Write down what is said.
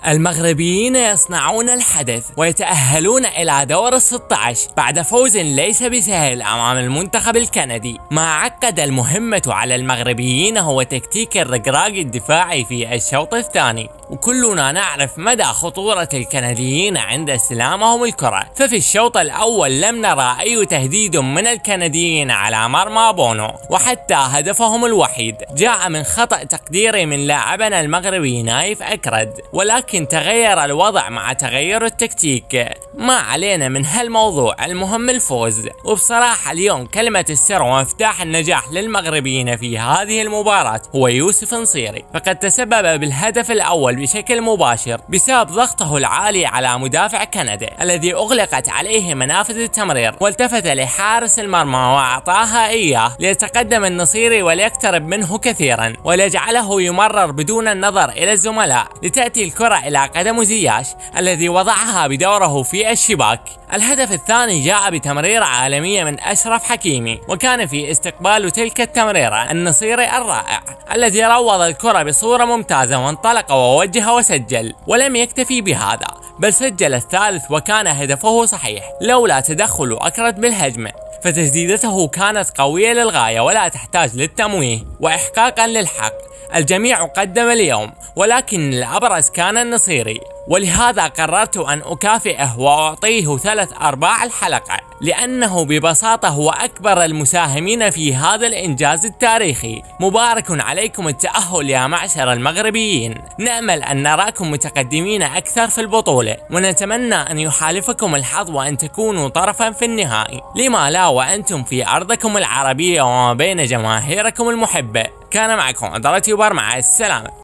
المغربيين يصنعون الحدث ويتأهلون إلى دور ال16 بعد فوز ليس بسهل أمام المنتخب الكندي. ما عقد المهمة على المغربيين هو تكتيك الرقراق الدفاعي في الشوط الثاني، وكلنا نعرف مدى خطورة الكنديين عند استلامهم الكرة. ففي الشوط الأول لم نرى أي تهديد من الكنديين على مرمى بونو، وحتى هدفهم الوحيد جاء من خطأ تقديري من لاعبنا المغربي نايف أكرد، ولكن تغير الوضع مع تغير التكتيك. ما علينا من هالموضوع، المهم الفوز. وبصراحة اليوم كلمة السر ومفتاح النجاح للمغربيين في هذه المباراة هو يوسف نصيري، فقد تسبب بالهدف الأول بشكل مباشر بسبب ضغطه العالي على مدافع كندا الذي أغلقت عليه منافذ التمرير، والتفت لحارس المرمى وأعطاها إياه ليتقدم النصيري وليقترب منه كثيرا وليجعله يمرر بدون النظر إلى الزملاء، لتأتي الكرة إلى قدم زياش الذي وضعها بدوره في الشباك. الهدف الثاني جاء بتمريرة عالمية من أشرف حكيمي، وكان في استقبال تلك التمريرة النصيري الرائع الذي روض الكرة بصورة ممتازة وانطلق ووجه وسجل. ولم يكتفي بهذا بل سجل الثالث وكان هدفه صحيح لولا تدخل أكرد بالهجمة، فتسديدته كانت قوية للغاية ولا تحتاج للتمويه. وإحقاقا للحق الجميع قدم اليوم، ولكن الأبرز كان النصيري، ولهذا قررت أن أكافئه وأعطيه 3/4 الحلقة، لأنه ببساطة هو أكبر المساهمين في هذا الإنجاز التاريخي. مبارك عليكم التأهل يا معشر المغربيين، نأمل أن نراكم متقدمين أكثر في البطولة، ونتمنى أن يحالفكم الحظ وأن تكونوا طرفا في النهائي، لما لا وأنتم في أرضكم العربية وما بين جماهيركم المحبة. كان معكم أدرة يوبر، مع السلامة.